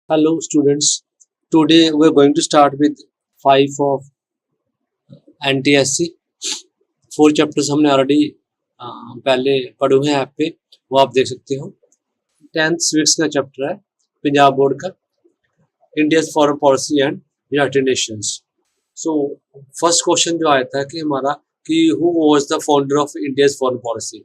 Hello students, today we are going to start with 5 of NTSC. 4 chapters हमने already पहले पढ़े हुए हैं ऐप पे, वो आप देख सकते हो। 10th सिविक्स का चैप्टर है पंजाब बोर्ड का, India's foreign policy and United Nations. So first question जो आया था कि हमारा कि who was the founder of India's foreign policy.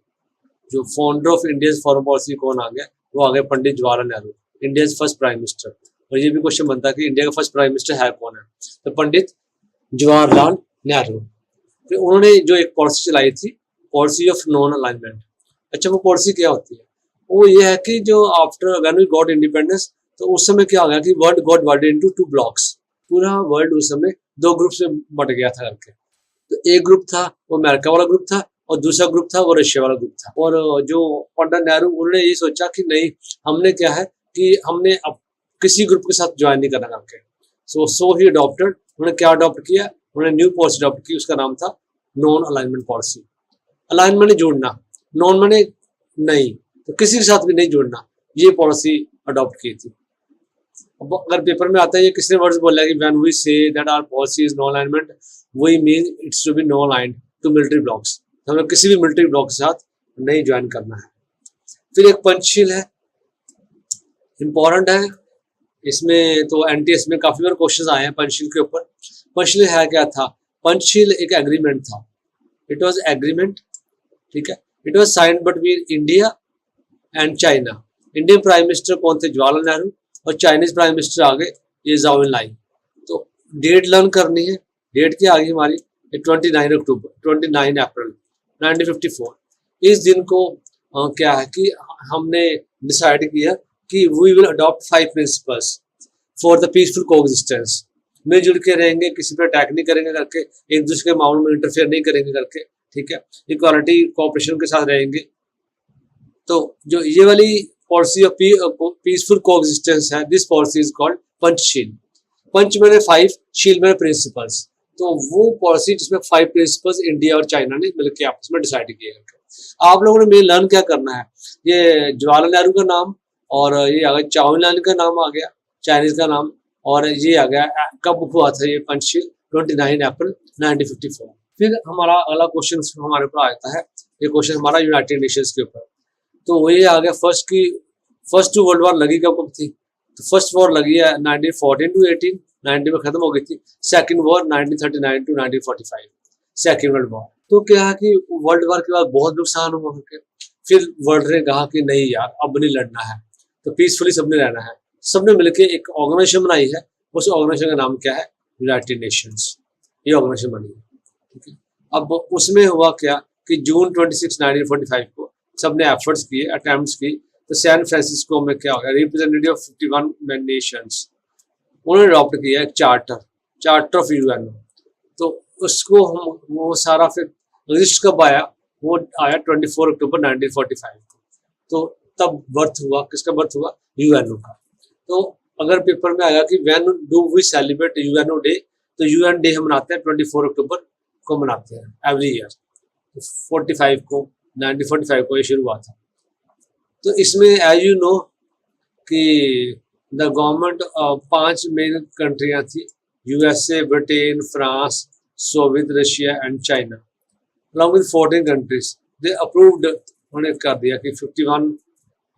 जो founder of India's foreign policy कौन आ गया, वो आ गया Pandit Jawaharlal Nehru, India's first prime minister. और ये भी क्वेश्चन बनता है कि इंडिया का फर्स्ट प्राइम मिनिस्टर है कौन है, तो पंडित जवाहरलाल नेहरू। फिर उन्होंने जो एक पॉलिसी चलाई थी, पॉलिसी ऑफ नॉन अलाइनमेंट। अच्छा, वो पॉलिसी क्या होती है? वो ये है कि जो after when we got independence, तो उस समय क्या हो गया कि world got divided into 2 blocks. पूरा वर्ल्ड उस समय 2 ग्रुप्स में बट गया था करके। तो एक ग्रुप था वो अमेरिका वाला ग्रुप था, और दूसरा ग्रुप था वो रशिया वाला ग्रुप था। और जो पंडित नेहरू, उन्होंने ये सोचा कि नहीं, हमने क्या है कि हमने अब किसी ग्रुप के साथ ज्वाइन नहीं करना करके। सो ही अडॉप्टेड, उन्होंने क्या अडॉप्ट किया, उन्होंने न्यू पॉलिसी अडॉप्ट की, उसका नाम था नॉन अलाइनमेंट पॉलिसी। अलाइन मैंने जोड़ना, नॉन मैंने नहीं, तो किसी के साथ भी नहीं जोड़ना, ये पॉलिसी अडॉप्ट की थी। अब अगर पेपर में आता है ये किसने वर्ड्स बोला है कि when we say that our policy is non alignment, we mean it's to be non aligned to military blocks. हमें किसी भी मिलिट्री ब्लॉक के साथ नहीं ज्वाइन करना है। फिर एक पंचशील है, इंपॉर्टेंट है इसमें, तो एनटीएस में काफी बार क्वेश्चन आए हैं पंचशील के ऊपर। पंचशील है क्या था? पंचशील एक एग्रीमेंट था, इट वाज एग्रीमेंट, ठीक है। It was signed between India and China. Indian prime minister कौन थे? जवाहरलाल नेहरू। और चाइनीज प्राइम मिनिस्टर आ गए ये ज़ाओ एनलाई। तो डेट लर्न करनी है, डेट क्या आ गई हमारी 29 अक्टूबर 29 अप्रैल 1954। इस दिन को क्या है कि हमने डिसाइड किया कि we will adopt 5 principles for the peaceful coexistence. मिलजुल के रहेंगे, किसी पर अटैक नहीं करेंगे करके, एक दूसरे के मामलों में इंटरफेयर नहीं करेंगे करके, ठीक है। इक्वालिटी कोऑपरेशन के साथ रहेंगे। तो जो ये वाली पॉलिसी ऑफ पीसफुल कोएग्जिस्टेंस है, this policy is called Panchsheel. पंच मैंने 5, शील मैंने प्रिंसिपल्स। तो वो पॉलिसी जिसमें 5 प्रिंसिपल्स इंडिया और चाइना ने मिलकर आपस में डिसाइड किए हैं। आप लोगों ने मेन लर्न क्या करना है, ये जवाहरलाल नेहरू का नाम, और ये आ गया चाओ एनलाई का नाम आ गया, चाइनीज का नाम, और ये आ गया कब हुआ था ये पंचशील, 29 अप्रैल 1954। फिर हमारा अगला क्वेश्चन हमारे ऊपर आता है, ये क्वेश्चन हमारा यूनाइटेड नेशंस के ऊपर। तो वही आ गया फर्स्ट वर्ल्ड वॉर लगी कब थी? तो फर्स्ट वॉर लगी है 1914 टू 18, 90 में खत्म हो गई थी। Second war 1939 to 1945, second world war. तो क्या है कि वर्ल्ड वॉर के बाद बहुत नुकसान हुआ करके, फिर वर्ल्ड ने कहा कि नहीं यार, अब नहीं लड़ना है, तो पीसफुली सबने रहना है। सबने मिलकर एक ऑर्गेनाइजेशन बनाई है, उस ऑर्गेनाइजेशन का नाम क्या है? United Nations. ये ऑर्गेनाइजेशन बनी है, ठीक है। अब उसमें हुआ क्या कि जून 26 1945 को सबने एफर्ट्स किए, अटेम्प्ट्स की। तो सैन फ्रांसिस्को में क्या हो गया, रिप्रेजेंटेटिव ऑफ 51 नेशंस, उन्होंने अडॉप्ट किया एक चार्टर ऑफ यूएनओ। तो उसको हम वो सारा फिर रजिस्ट कब आया? वो आया 24 अक्टूबर 1945 को। तो तब बर्थ हुआ, किसका बर्थ हुआ? यूएनओ का। तो अगर पेपर में आया कि when do we celebrate UNO day, तो यूएन डे हम मनाते हैं 24 अक्टूबर को मनाते हैं एवरी ईयर। 45 को 1945 को ये शुरू हुआ था। तो इसमें एज यू नो कि द गवर्नमेंट 5 मेन कंट्रियां थी, USA, Britain, France, Soviet Russia and China, along with 14 countries. They approved, उन्होंने कर दिया कि 51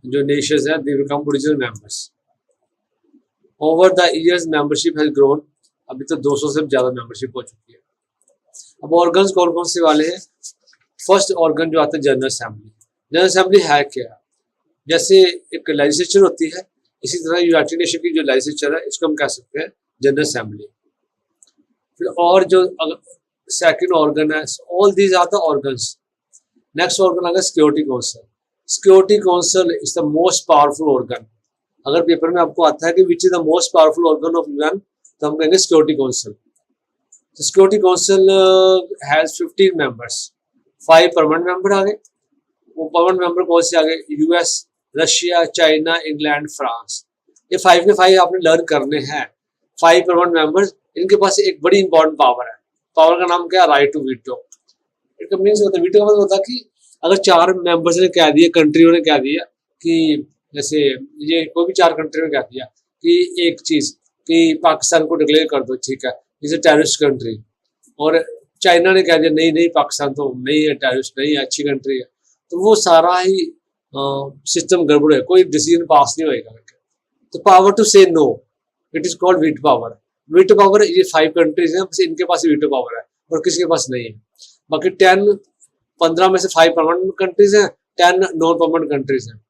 जो नेशंस हैं they become original members. Over the years membership has grown, अभी तो 200 से ज्यादा मेंबरशिप हो चुकी है। अब ऑर्गन्स कौन कौन से वाले हैं? फर्स्ट ऑर्गन जो आता है जनरल असेंबली। जनरल असेंबली है क्या? जैसे एक लेजिस्लेचर होती है, इसी तरह यूनाइटेड नेशन की जो लेजिस्लेचर है इसको हम कह सकते हैं जनरल असेंबली। फिर और जो सेकंड ऑर्गन है, all these are the organs. Next organ आ गया security council. Security council is the most powerful organ. अगर पेपर में आपको आता है कि which is the most powerful organ of UN, तो हम कहेंगे security council. Security council has 15 members, 5 permanent member आ गए। वो परमानेंट मेंबर कौन से आ गए? US, Russia, China, England, France. ये 5 के 5 आपने लर्न करने हैं। 5 परमानेंट मेंबर्स, इनके पास एक बड़ी इंपॉर्टेंट पावर है। पावर का नाम क्या है? Right to veto. It means होता है, वीटो का मतलब होता है कि अगर 4 मेंबर्स ने कह दिया, कंट्रियों ने कह दिया कि जैसे ये कोई भी 4 कंट्री ने कह दिया कि एक चीज कि पाकिस्तान को डिक्लेयर कर दो, ठीक है, इज ए टेररिस्ट कंट्री, और चाइना ने कह दिया नहीं नहीं पाकिस्तान तो नहीं है, टेररिस्ट नहीं है, अच्छी कंट्री है, तो वो सारा ही सिस्टम गड़बड़ है, कोई डिसीजन पास नहीं होएगा। तो power to say no, it is called veto power. Veto power ये 5 कंट्रीज हैं, बस इनके पास वीटो पावर है और किसी के पास नहीं है। बाकी 15 में से 5 परमानेंट कंट्रीज हैं, 10 नॉन परमानेंट कंट्रीज हैं,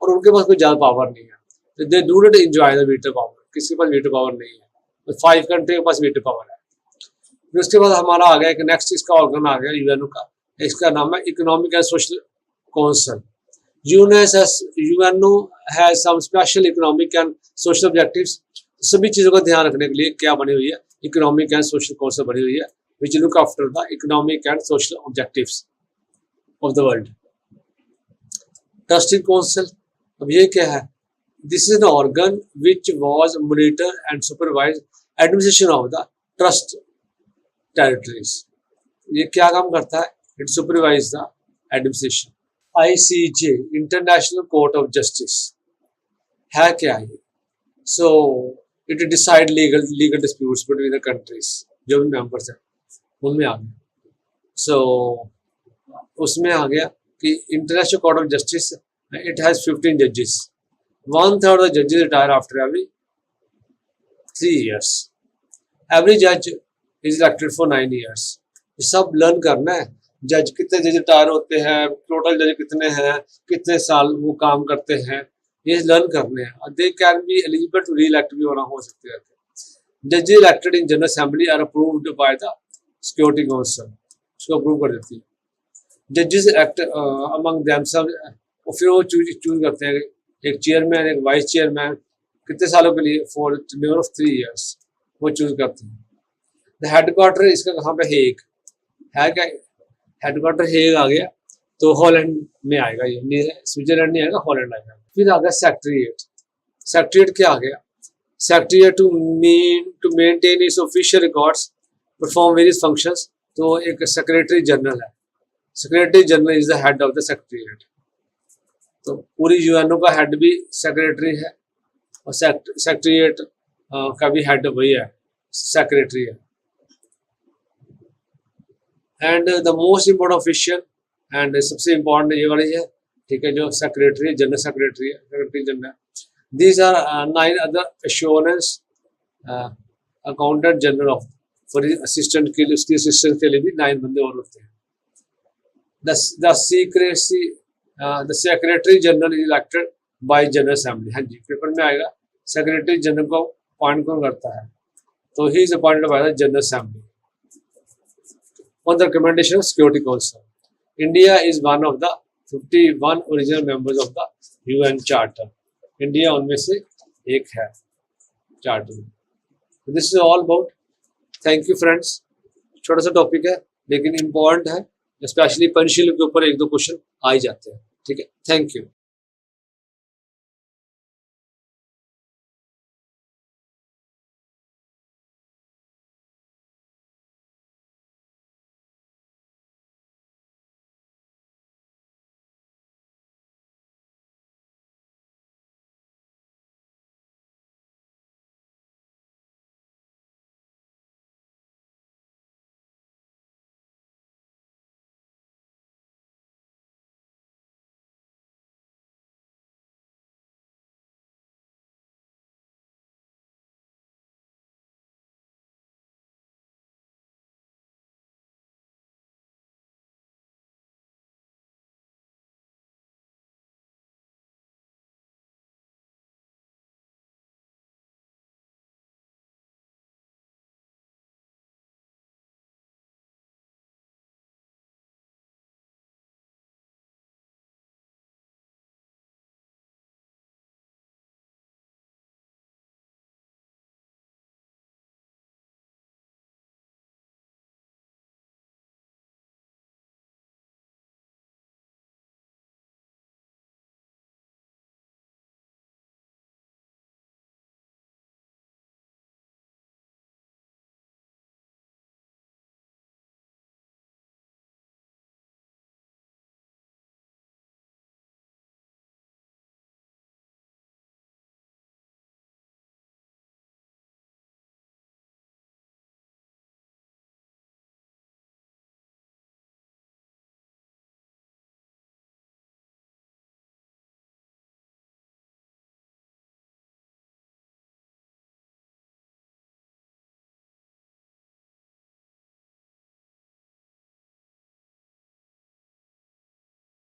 और उनके पास कोई ज्यादा पावर नहीं है। They do not enjoy the veto power, किसी के पास वीटो पावर नहीं है, तो 5 कंट्री के पास वीटो पावर है। फिर उसके बाद हमारा आ गया एक नेक्स्ट इसका ऑर्गन आ गया यूएनओ का, इसका नाम है economic and social council. UNO has some special economic and social objectives. सभी चीजों का ध्यान रखने के लिए क्या बनी हुई है, इकोनॉमिक एंड सोशल काउंसिल बनी हुई है, which look after the economic and social objectives of the world. Trusting council, अब ये क्या है, this is an organ which was monitor and supervise administration of the trust territories. ये क्या काम करता है, it supervise the administration. ICJ, international court of justice, है क्या ये, so it decide legal disputes between the countries, जो भी मेंबर्स हैं उनमें आ गया। सो उसमें आ गया कि international court of justice, it has 15 जजेस, 1/3 of the judges retire after every 3 years. Every judge is elected for 9 years. ये सब लर्न करना है, जज कितने जज रिटायर होते हैं, टोटल जज कितने हैं, कितने साल वो काम करते हैं, ये लर्न करने हैं। They can be eligible to re elect भी होना हो सकते हैं। जज elected in general assembly are approved by the security council, उसको अप्रूव कर देती है। जजेस एक्ट अमंग देमसेल्व्स, और फिर वो चूज करते हैं एक चेयरमैन, एक वाइस चेयरमैन, कितने सालों के लिए, फॉर टेन्योर ऑफ 3 years वो चूज करते हैं। द हेडक्वार्टर इसका कहाँ पे, हेग है क्या, हेडक्वार्टर हेग आ गया, तो हॉलैंड में आएगा, ये स्विट्जरलैंड नहीं आएगा, हॉलैंड आएगा। फिर आ गया सेक्रेटरीट। सेक्रेटरीट क्या आ गया, secretariat to maintain its official records, perform various functions. तो एक सेक्रेटरी जनरल है, secretary general is the head of the secretariat. तो पूरी यूएनओ का हेड भी सेक्रेटरी है, और सेक्रेटरीट का भी हेड वही है, सेक्रेटरी है। And the most important official, and सबसे इम्पोर्टेंट ये वाली है, ठीक है, जो सेक्रेटरी जनरल सेक्रेटरी है, secretary general. These are 9 other assurance accountant general of, for assistant के लिए, उसकी असिस्टेंट के लिए भी 9 बंदे और होते हैं। The secretary general is elected by general assembly. हाँ जी, पेपर में आएगा सेक्रेटरी जनरल को अपॉइंट कौन करता है, तो he is appointed by the general assembly on the recommendation of security council. India is one of the 51 original members of the UN charter. India उनमें से एक है चार्टर में। This is all about, thank you friends. छोटा सा topic है लेकिन important है, स्पेशली पंचशील के ऊपर 1-2 क्वेश्चन आ ही जाते हैं। ठीक है, थैंक यू।